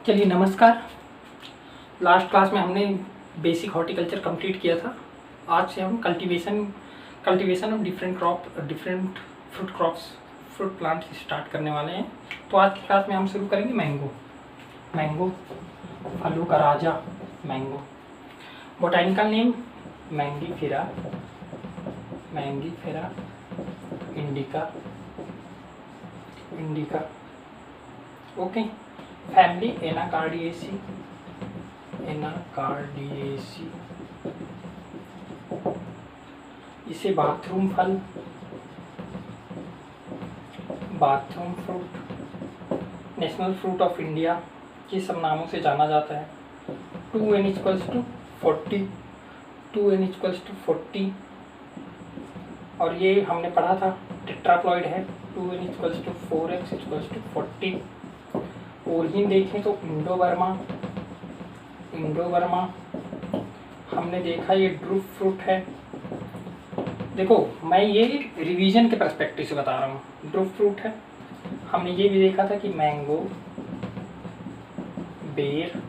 चलिए नमस्कार। Last class में हमने बेसिक हॉर्टिकल्चर कंप्लीट किया था। आज से हम cultivation of different fruit crops, fruit plants start करने वाले हैं। तो आज की क्लास में हम शुरू करेंगे मैंगो, फलों का राजा mango. Botanical name Mangifera indica. Okay. Family Anacardiaceae. इसे बाथरूम fruit, national fruit of India के सब नामों से जाना जाता है। 2n=40 और ये हमने पढ़ा था टेट्राप्लॉइड है। 2n=4x=40। ओरिजिन देखें तो इंडो बर्मा हमने देखा ये ड्रूप फ्रूट है। देखो मैं ये रिवीजन के पर्सपेक्टिव से बता रहा हूँ, ड्रूप फ्रूट है। हमने ये भी देखा था कि मैंगो, बेर,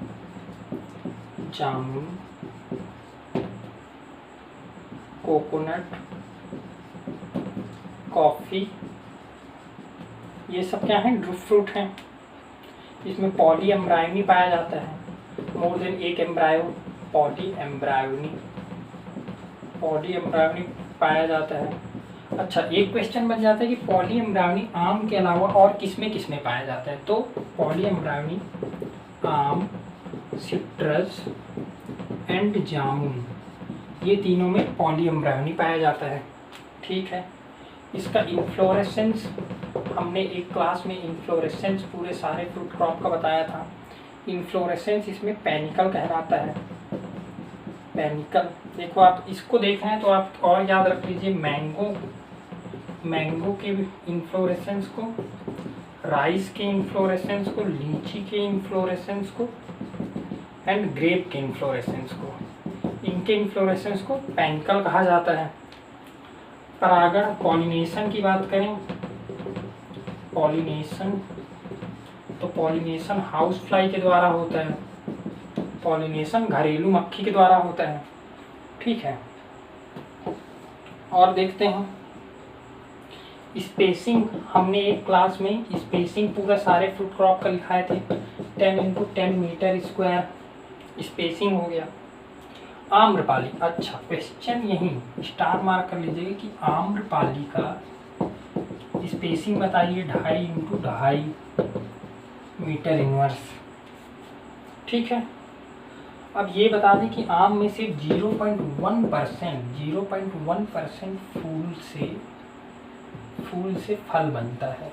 जामुन, कोकोनट, कॉफ़ी, ये सब क्या है? ड्रूप फ्रूट हैं। इसमें पॉली एम्ब्रायोनी पाया जाता है, मोर देन एक एम्ब्रायो, पॉली एम्ब्रायोनी पाया जाता है। अच्छा, एक क्वेश्चन बन जाता है कि पॉली एम्ब्रायोनी आम के अलावा और किसमें पाया जाता है? तो पॉली एम्ब्रायोनी आम, सिट्रस एंड जामुन, ये तीनों में पॉली एम्ब्रायोनी पाया जाता है। ठीक है। इसका इन्फ्लोरेसेंस हमने एक क्लास में इन्फ्लोरेसेंस पूरे सारे फ्रूट क्रॉप का बताया था। इन्फ्लोरेसेंस इसमें पैनिकल कहलाता है। पैनिकल, देखो आप इसको देख रहे हैं तो आप और याद रख लीजिए मैंगो के इन्फ्लोरेसेंस को, राइस के इन्फ्लोरेसेंस को, लीची के इन्फ्लोरेसेंस को एंड ग्रेप के इन्फ्लोरेसेंस को, इनके इन्फ्लोरेसेंस को पैनिकल कहा जाता है। परागण, पॉलिनेशन की बात करें, तो पॉलिनेशन हाउस फ्लाई के द्वारा होता है। पॉलिनेशन घरेलू मक्खी के द्वारा होता है। ठीक है। और देखते हैं स्पेसिंग, हमने एक क्लास में स्पेसिंग पूरा सारे फ्रूट क्रॉप का लिखाए थे। 10x10 मीटर स्क्वायर स्पेसिंग हो गया। आम्रपाली, अच्छा क्वेश्चन यही स्टार मार्क कर लीजिएगा कि आम्रपाली का स्पेसिंग बताइए। 2.5x2.5 metre inverse. ठीक है। अब ये बता दें कि आम में से 0.1% फूल से फल बनता है।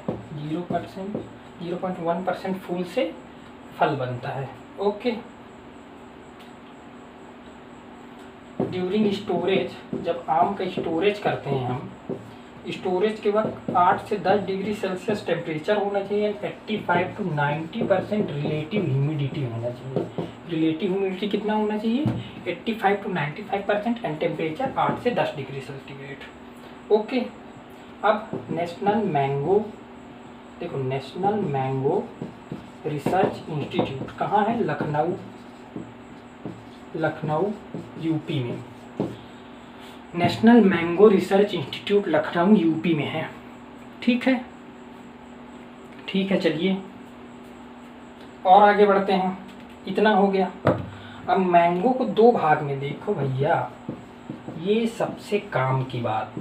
0.1% फूल से फल बनता है। ओके। ड्यूरिंग स्टोरेज, जब आम का स्टोरेज करते हैं हम, स्टोरेज के वक्त 8 से 10 डिग्री सेल्सियस टेम्परेचर होना चाहिए। 85 to 90% रिलेटिव ह्यूमिडिटी होना चाहिए। रिलेटिव ह्यूमिडिटी कितना होना चाहिए? 85 to 95% एंड टेम्परेचर 8 से 10 डिग्री सेंटीग्रेड। ओके। अब नेशनल मैंगो रिसर्च इंस्टीट्यूट कहाँ है? लखनऊ यूपी में। National mango research institute Lucknow UP में है। ठीक है। चलिए और आगे बढ़ते हैं। इतना हो गया। अब मैंगो को दो भाग में देखो भैया। ये सबसे काम की बात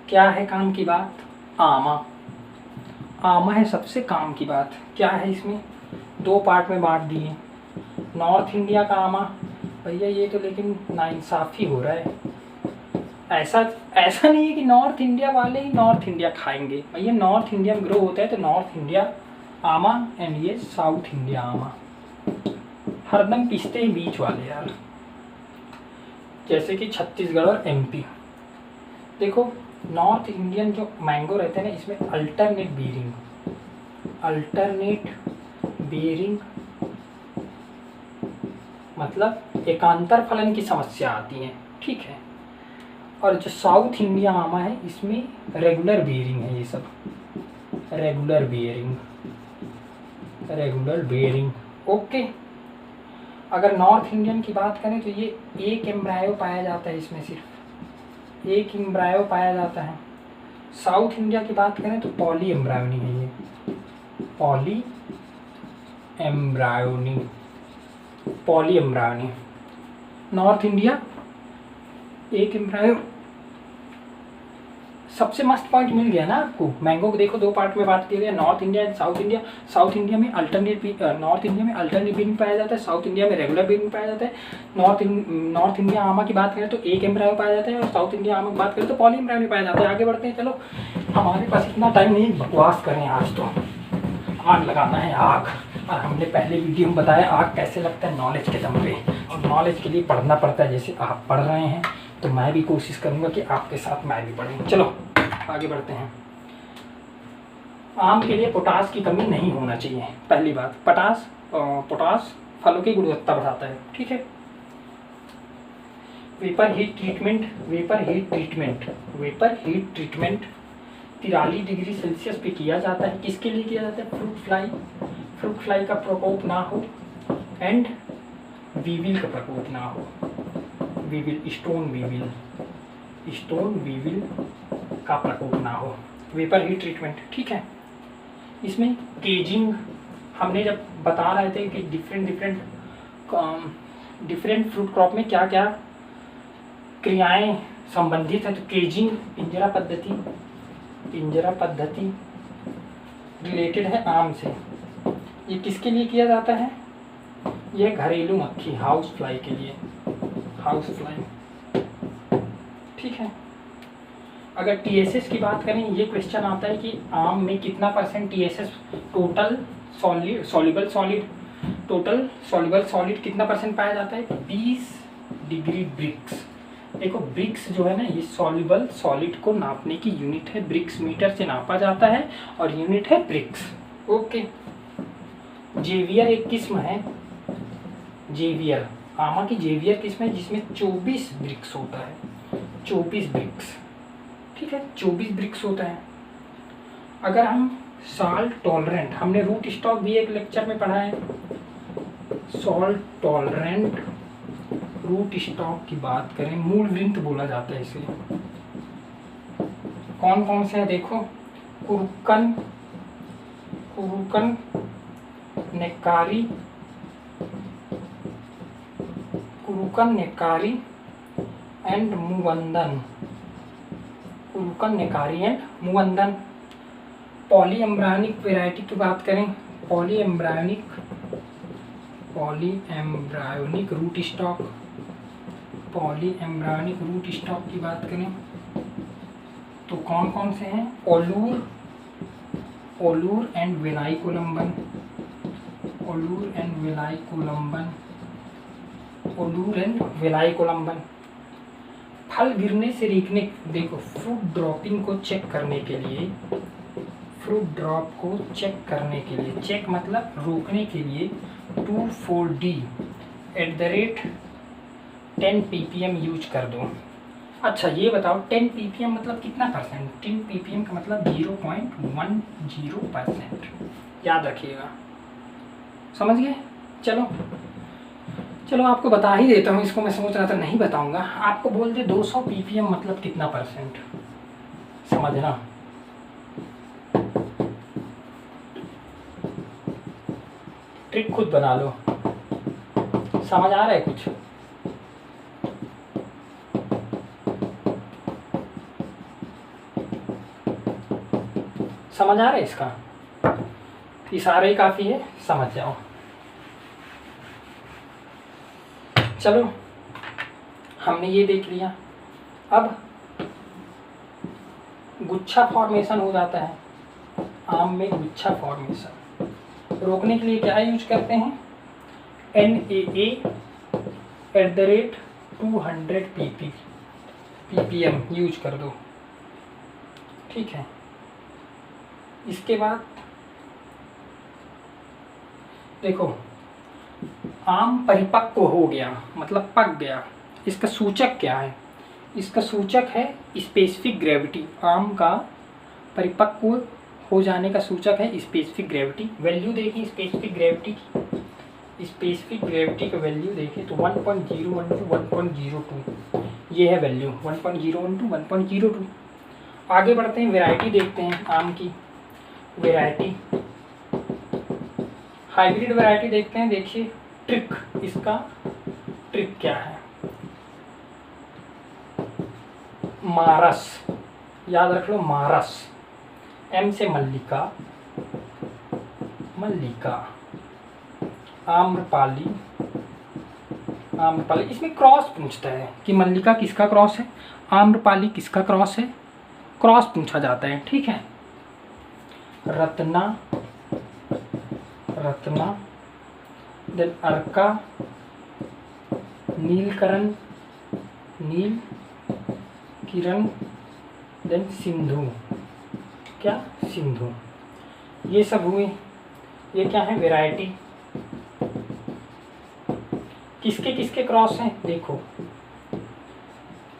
क्या है? काम की बात आमा है सबसे काम की बात। क्या है इसमें? दो पार्ट में बांट दिए। नॉर्थ इंडिया का आमा, भैया ये तो लेकिन नाइंसाफ़ी हो रहा है। ऐसा नहीं है कि नॉर्थ इंडिया वाले ही नॉर्थ इंडिया खाएंगे। भैया नॉर्थ इंडिया में ग्रो होता है तो नॉर्थ इंडिया आमा एंड ये साउथ इंडिया आमा। हरदम पिसते ही बीच वाले यार, जैसे कि छत्तीसगढ़ और एमपी। देखो नॉर्थ इंडियन जो मैंगो रहते हैं ना, इसमें अल्टरनेट बेयरिंग मतलब एकांतर फलन की समस्या आती है। ठीक है। और जो साउथ इंडिया आमा है इसमें रेगुलर बेयरिंग है। ये सब regular bearing. Regular bearing. Okay, अगर नॉर्थ इंडियन की बात करें तो ये एक एम्ब्रायो पाया जाता है, इसमें सिर्फ एक एम्ब्रायो पाया जाता है। साउथ इंडिया की बात करें तो पॉली एम्ब्रायोनी है, ये पॉली एम्ब्रायोनी, पॉली एम्ब्रायोनी। नॉर्थ इंडिया एक एम्ब्रायो। सबसे मस्त पॉइंट मिल गया ना आपको। मैंगो को देखो दो पार्ट में बात किया गया, north India and south India. South India में नॉर्थ इंडिया में अल्टरनेट बीन पाया जाता है, साउथ इंडिया में रेगुलर बीन पाया जाता है। नॉर्थ इंडिया आमा की बात करें तो एक एम्ब्रायो पाया जाता है, और साउथ इंडिया आमा की बात करें तो पॉली एम्ब्रायो पाया जाता है। आगे बढ़ते हैं, चलो हमारे पास इतना टाइम नहीं बकवास करें, आज तो आग लगाना है, आग। और हमने पहले वीडियो में बताया आग कैसे लगता है, नॉलेज के दम पे, और नॉलेज के लिए पढ़ना पड़ता है। जैसे आप पढ़ रहे हैं तो मैं भी कोशिश करूंगा कि आपके साथ मैं भी पढ़ूँ। चलो आगे बढ़ते हैं। आम के लिए पोटास की कमी नहीं होना चाहिए, पहली बात। पोटास फलों की गुणवत्ता बढ़ाता है, ठीक है। Vapour heat treatment 43 degree Celsius पे किया जाता है। किसके लिए किया जाता है? फ्रूट फ्लाई का प्रकोप ना हो, एंड वीविल का प्रकोप ना हो। स्टोन वीविल का प्रकोप ना हो। वेपर हीट ट्रीटमेंट, ठीक है। इसमें केजिंग, हमने जब बता रहे थे कि डिफरेंट फ्रूट क्रॉप में क्या क्या क्रियाएं संबंधित है, तो केजिंग पिंजरा पद्धति रिलेटेड है आम से। ये किसके लिए किया जाता है? ये घरेलू मक्खी, हाउस फ्लाई के लिए, ठीक है। अगर TSS की बात करें, ये क्वेश्चन आता है कि आम में कितना % TSS, टोटल सॉल्युबल सॉलिड कितना % पाया जाता है? 20 डिग्री ब्रिक्स। देखो ब्रिक्स जो है ना, ये सॉल्युबल सॉलिड को नापने की यूनिट है, ब्रिक्स मीटर से नापा जाता है और यूनिट है ब्रिक्स। ओके, जेवियर एक किस्म है, जेवियर आमा की जेवियर किस्म है जिसमें 24 ब्रिक्स होता है, 24 ब्रिक्स, ठीक है, 24 ब्रिक्स होता है। अगर हम सॉल्ट टॉलरेंट, हमने रूट स्टॉक भी एक लेक्चर में पढ़ा है, सॉल्ट टॉलरेंट रूट स्टॉक की बात करें, मूल वृंत बोला जाता है इसे। कौन कौन से हैं देखो, कुरुकन, नेकारी एंड मुवंदन। पॉली एम्ब्रायोनिक वेराइटी की बात करें, पॉली एम्ब्रायोनिक रूट स्टॉक की बात करें तो कौन कौन से हैं? ओलूर एंड वेलाइकोलम्बन। फल गिरने से रोकने, देखो फ्रूट ड्रॉपिंग को चेक करने के लिए, चेक मतलब रोकने के लिए 24D @10 ppm यूज कर दो। अच्छा ये बताओ 10 ppm मतलब कितना %? 10 ppm का मतलब 0.10%, याद रखिएगा, समझ गए? चलो आपको बता ही देता हूँ, इसको मैं सोच रहा था नहीं बताऊंगा। आपको बोल दे 200 ppm मतलब कितना %, समझना। ट्रिक खुद बना लो, समझ आ रहा है कुछ? समझ आ रहा है इसका? इशारा ही काफ़ी है, समझ जाओ। चलो हमने ये देख लिया। अब गुच्छा फॉर्मेशन हो जाता है आम में, गुच्छा फॉर्मेशन रोकने के लिए क्या यूज करते हैं? NaA @200 ppm यूज कर दो, ठीक है। इसके बाद देखो आम परिपक्व हो गया, मतलब पक गया। इसका सूचक क्या है? इसका सूचक है स्पेसिफिक ग्रेविटी। आम का परिपक्व हो जाने का सूचक है स्पेसिफिक ग्रेविटी। वैल्यू देखें स्पेसिफिक ग्रेविटी की, स्पेसिफिक ग्रेविटी का वैल्यू देखें तो 1.01 टू 1.02 ये है वैल्यू, 1.01 टू 1.02। आगे बढ़ते हैं, वैरायटी देखते हैं आम की। वैरायटी, हाइब्रिड वैरायटी देखते हैं। देखिए ट्रिक, इसका ट्रिक क्या है। मारस, याद रख लो मारस, एम से मल्लिका, मल्लिका, आम्रपाली, आम्रपाली। इसमें क्रॉस पूछता है कि मल्लिका किसका क्रॉस है, आम्रपाली किसका क्रॉस है, क्रॉस पूछा जाता है, ठीक है। रत्ना, रत्ना, देन अर्का, नीलकरण, नील किरण, देन सिंधु, क्या सिंधु। ये सब हुए, ये क्या है वैरायटी। किसके किसके क्रॉस हैं देखो,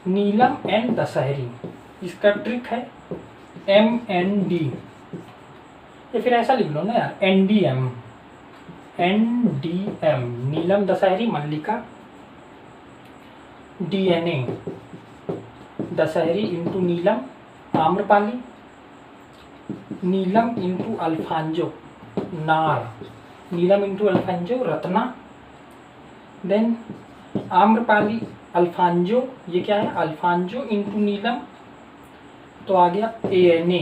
नीलम एंड दशहरी, इसका ट्रिक है MND, या फिर ऐसा लिख लो ना यार NDM, NDM, Neelam Dashehari Mallika, DNA Dashehari into Neelam Amrapali, Neelam into Alphonso नार, Neelam into Alphonso Ratna, then Amrapali Alphonso, ये क्या है अल्फांजो इंटू नीलम, तो आ गया ANA,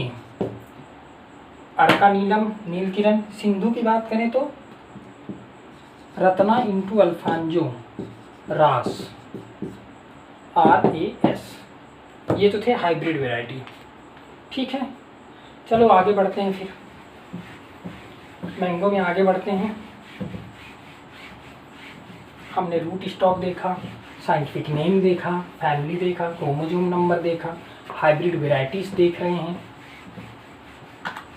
अर्का नीलम नीलकिरण। सिंधु की बात करें तो रत्ना इंटू अल्फांजो रास, RAS। ये तो थे हाइब्रिड वैरायटी, ठीक है। चलो आगे बढ़ते हैं, फिर मैंगो में आगे बढ़ते हैं। हमने रूट स्टॉक देखा, साइंटिफिक नेम देखा, फैमिली देखा, क्रोमोसोम नंबर देखा, हाइब्रिड वैरायटीज देख रहे हैं।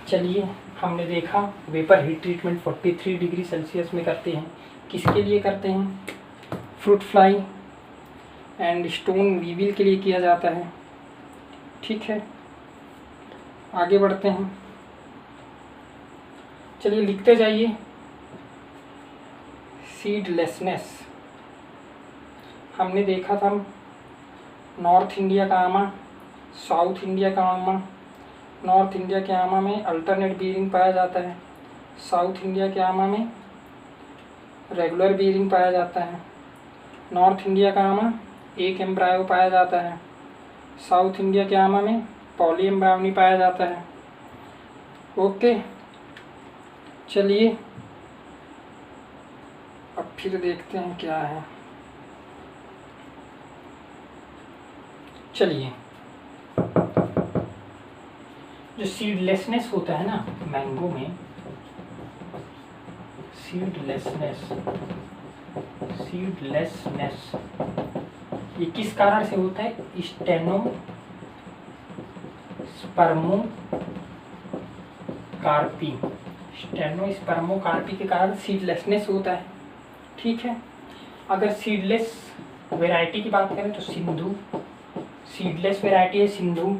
चलिए हमने देखा vapour heat treatment 43 degree Celsius में करते हैं, किसके लिए करते हैं, fruit fly and stone weevil के लिए किया जाता है, ठीक है। आगे बढ़ते हैं, चलिए लिखते जाइए। सीडलेसनेस हमने देखा था, नॉर्थ इंडिया का आमा, साउथ इंडिया का आमा। नॉर्थ इंडिया के आमा में अल्टरनेट बीयरिंग पाया जाता है, साउथ इंडिया के आमा में रेगुलर बीयरिंग पाया जाता है। नॉर्थ इंडिया का आमा एक एम्ब्रायो पाया जाता है, साउथ इंडिया के आमा में पॉली एम्ब्रायोनी पाया जाता है। ओके, चलिए अब फिर देखते हैं क्या है। चलिए, जो सीडलेसनेस होता है ना मैंगो में, सीडलेसनेस, सीडलेसनेस ये किस कारण से होता है, स्टेनोस्पर्मोकार्पी, स्टेनोस्पर्मोकार्पी के कारण सीडलेसनेस होता है, ठीक है। अगर सीडलेस वैरायटी की बात करें तो सिंधु, सीडलेस वैरायटी है सिंधु।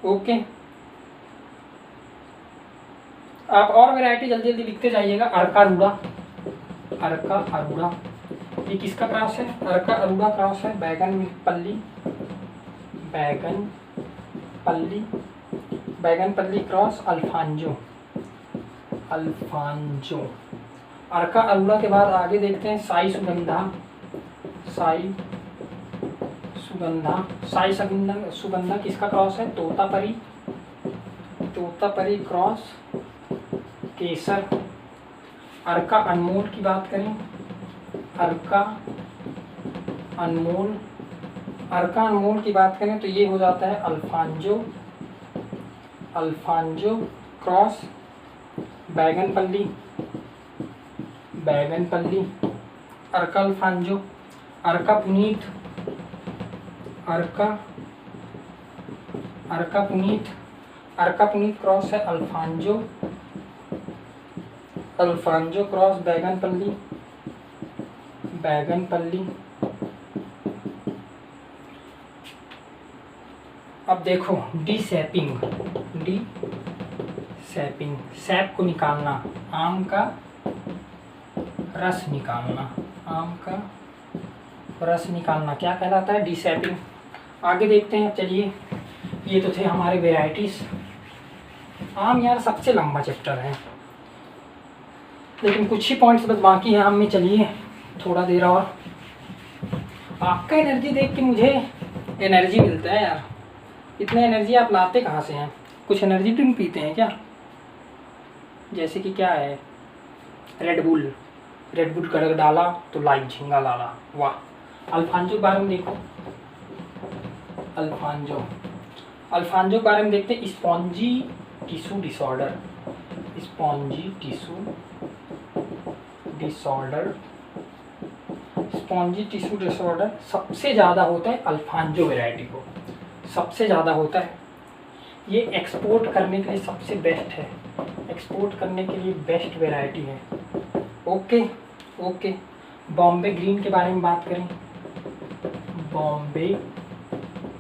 ओके, आप और वैरायटी जल्दी जल्दी लिखते जाइएगा। अर्का अरूड़ा, अर्का अरूड़ा ये किसका क्रॉस है, अर्का अरूड़ा क्रॉस है बैगन पल्ली, बैगन पल्ली, बैगन पल्ली क्रॉस अल्फांजो, अल्फांजो। अर्का अरूड़ा के बाद आगे देखते हैं साई सुगंधा, साई सुगंधा, साई सुगंधा किसका क्रॉस है, तोतापरी, तोतापरी क्रॉस केसर। अर्का अनमोल की बात करें, अर्का अनमोल, अर्का अनमोल की बात करें तो ये हो जाता है Alfonso, Alfonso cross Banganapalle, Banganapalle. अर्का अल्फांजो, अर्का पुनीत, अर्का, अर्का पुनीत, अर्का पुनीत क्रॉस है Alfonso, Alfonso cross Banganapalle, Banganapalle. अब देखो D sapping, D sapping, SAP को निकालना, आम का रस निकालना, आम का रस निकालना क्या कहलाता है? D sapping. आगे देखते हैं। चलिए, ये तो थे हमारे वेराइटीज। आम यार सबसे लंबा चैप्टर है, लेकिन कुछ ही पॉइंट्स बस बाकी हैं आम में। चलिए थोड़ा देर और। आपका एनर्जी देख के मुझे एनर्जी मिलता है यार। इतने एनर्जी आप लाते कहाँ से हैं? कुछ एनर्जी ड्रिंक पीते हैं क्या? जैसे कि क्या है, रेड बुल, रेड बुल कड़क डाला तो लाइव झींगा लाला, वाह। अल्फांजो के बारे में देखो, अल्फांजो, अल्फांजो के बारे में देखते हैं। Spongy tissue disorder, spongy tissue disorder, spongy tissue disorder सबसे ज़्यादा होता है अल्फांजो वैरायटी को, सबसे ज़्यादा होता है। ये एक्सपोर्ट करने के लिए सबसे बेस्ट है, एक्सपोर्ट करने के लिए बेस्ट वैरायटी है। Okay okay. बॉम्बे ग्रीन के बारे में बात करें। Bombay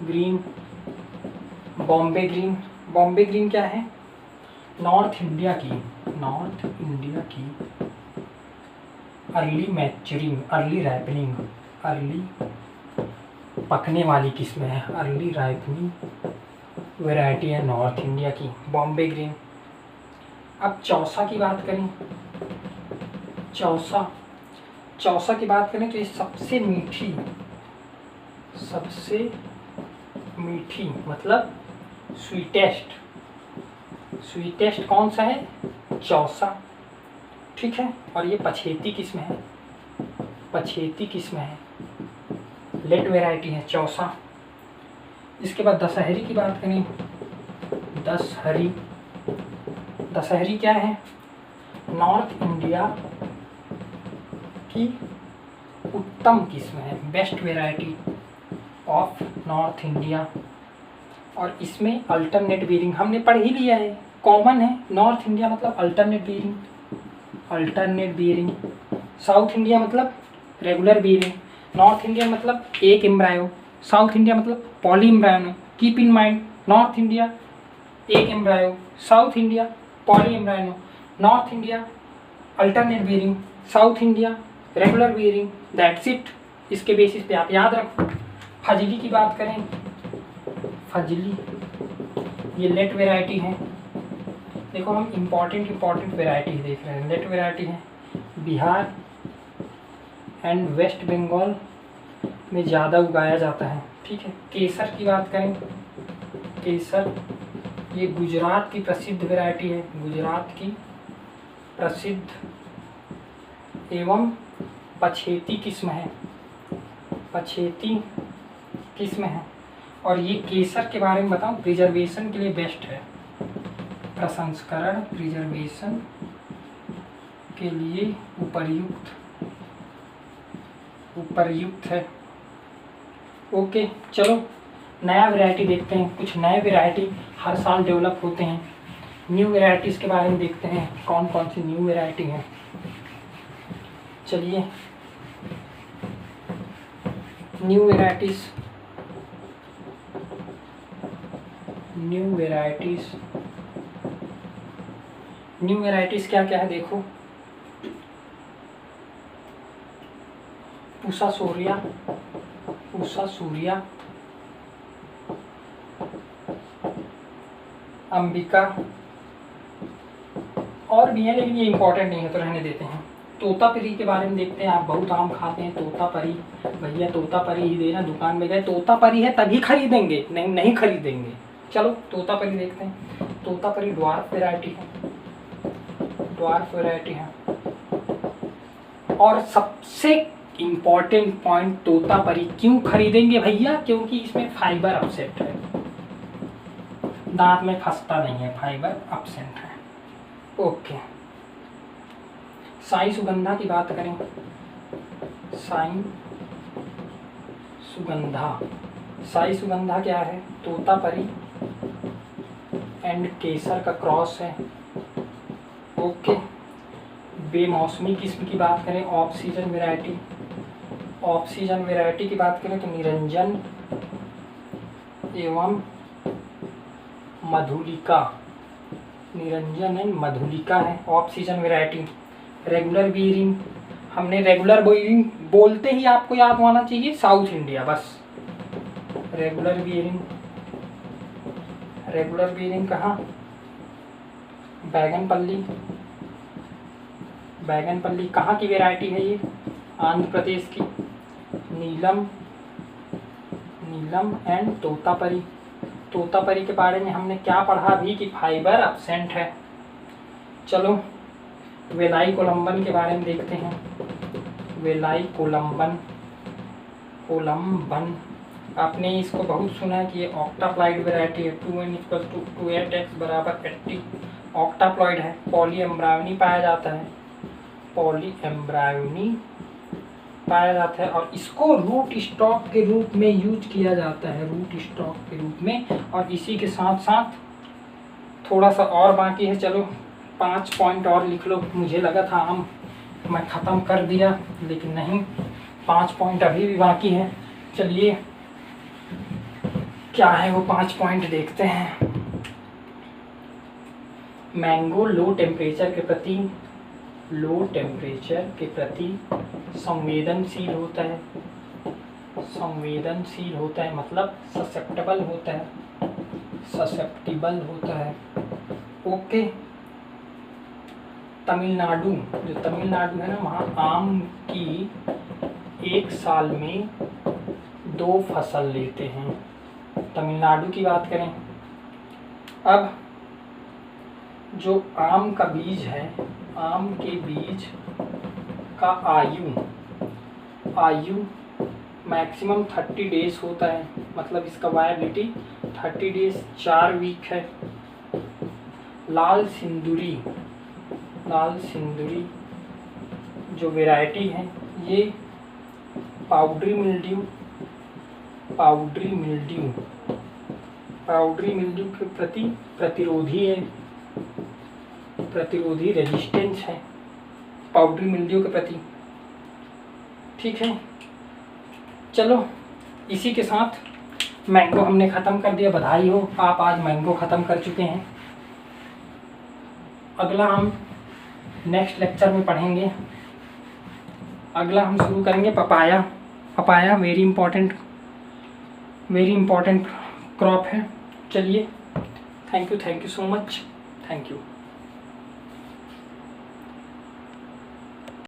green, Bombay green, Bombay green क्या है? नॉर्थ इंडिया की, नॉर्थ इंडिया की early maturing, early ripening, early पकने वाली किस्म है, अर्ली राइपनिंग वैरायटी है नॉर्थ इंडिया की बॉम्बे ग्रीन। अब चौसा की बात करें, चौसा, चौसा की बात करें तो ये सबसे मीठी, सबसे मीठी मतलब स्वीटेस्ट, स्वीटेस्ट कौन सा है? चौसा, ठीक है। और ये पछेती किस्म है, पछेती किस्म है, लेट वैरायटी है चौसा। इसके बाद दशहरी की बात करें, दशहरी, दशहरी क्या है? नॉर्थ इंडिया की उत्तम किस्म है, best variety of north India. और इसमें अल्टरनेट बीरिंग हमने पढ़ ही लिया है, कॉमन है। नॉर्थ इंडिया मतलब alternate bearing, alternate bearing. South India मतलब रेगुलर बीरिंग। नॉर्थ इंडिया मतलब एक एम्ब्रायो, साउथ इंडिया मतलब poly embryo. Keep in mind, north India एक embryo, south India poly embryo. North India alternate bearing, south India regular bearing, that's it. इसके basis पे आप याद रखो। फजली की बात करें, फजली ये लेट वैरायटी है। देखो हम इम्पॉर्टेंट वैरायटी देख रहे हैं। लेट वैरायटी है, बिहार एंड वेस्ट बंगाल में ज़्यादा उगाया जाता है, ठीक है। केसर की बात करें, केसर ये गुजरात की प्रसिद्ध वैरायटी है, गुजरात की प्रसिद्ध एवं पछेती किस्म है, पछेती किस्म है। और ये केसर के बारे में बताऊं, प्रिजर्वेशन के लिए बेस्ट है, प्रसंस्करण प्रिजर्वेशन के लिए उपयुक्त, उपयुक्त है। ओके चलो नया वैरायटी देखते हैं। कुछ नए वैरायटी हर साल डेवलप होते हैं। न्यू वैरायटीज़ के बारे में देखते हैं, कौन कौन सी न्यू वैरायटी हैं। चलिए new varieties, new varieties, new varieties क्या क्या है देखो। पूसा सूर्या, पूसा सूर्या, अंबिका, और भी है लेकिन ये इम्पोर्टेंट नहीं है तो रहने देते हैं। तोतापरी के बारे में देखते हैं। आप बहुत आम खाते हैं, तोतापरी, भैया तोतापरी ही देना। दुकान में गए तोतापरी है तभी खरीदेंगे, नहीं खरीदेंगे। चलो तोतापरी देखते हैं। तोतापरी ड्वार्फ वैरायटी है, ड्वार्फ वैरायटी है। और सबसे इम्पॉर्टेंट पॉइंट, तोतापरी क्यों खरीदेंगे भैया? क्योंकि इसमें फाइबर अपसेट है, दांत में फंसता नहीं है, फाइबर अपसेंट है। ओके साई सुगंधा की बात करें, साई सुगंधा, साई सुगंधा क्या है? तोतापरी एंड केसर का क्रॉस है। ओके बेमौसमी किस्म की बात करें, off season variety, off season variety की बात करें तो निरंजन एवं मधुलिका, निरंजन एंड मधुलिका है। Off season variety. Regular bearing, हमने रेगुलर बीयरिंग बोलते ही आपको याद होना चाहिए साउथ इंडिया, बस। रेगुलर बीयरिंग, रेगुलर बीयरिंग कहाँ? बैगनपल्ली, बैगनपल्ली कहाँ की वैरायटी है ये? आंध्र प्रदेश की। नीलम, नीलम एंड तोतापरी। तोतापरी के बारे में हमने क्या पढ़ा अभी कि फाइबर एब्सेंट है। चलो वेलाई कोलम्बन के बारे में देखते हैं। वेलाई कोलम्बन, कोलम्बन आपने इसको बहुत सुना है कि ये ऑक्टाप्लॉइड वैरायटी है। 2n = 2 8x = 80 ऑक्टाप्लॉइड है। पॉली एम्ब्रायोनी पाया जाता है, पॉली एम्ब्रायोनी पाया जाता है और इसको रूट स्टॉक के रूप में यूज किया जाता है, रूट स्टॉक के रूप में। और इसी के साथ साथ थोड़ा सा और बाकी है। चलो 5 पॉइंट और लिख लो। मुझे लगा था आम मैं ख़त्म कर दिया, लेकिन नहीं, 5 पॉइंट अभी भी बाकी है। चलिए क्या है वो 5 पॉइंट देखते हैं। मैंगो लो टेम्परेचर के प्रति, लो टेम्परेचर के प्रति संवेदनशील होता है। संवेदनशील होता है मतलब ससेप्टेबल होता है, ससेप्टिबल होता है। ओके। तमिलनाडु, जो तमिलनाडु है ना, वहाँ आम की एक साल में 2 फसल लेते हैं। तमिलनाडु की बात करें। अब जो आम का बीज है, आम के बीज का आयु मैक्सिमम 30 डेज होता है, मतलब इसका वायबिलिटी 30 डेज 4 वीक है। लाल सिंदूरी, लाल सिंदूरी जो वैरायटी है ये powdery mildew, powdery mildew, powdery mildew के प्रति प्रतिरोधी है, प्रतिरोधी रेजिस्टेंस है पाउडरी मिल्ड्यू के प्रति। ठीक है, चलो इसी के साथ मैंगो हमने ख़त्म कर दिया। बधाई हो, आप आज मैंगो ख़त्म कर चुके हैं। अगला हम नेक्स्ट लेक्चर में पढ़ेंगे। अगला हम शुरू करेंगे papaya. Papaya very important crop है। चलिए, thank you so much, thank you.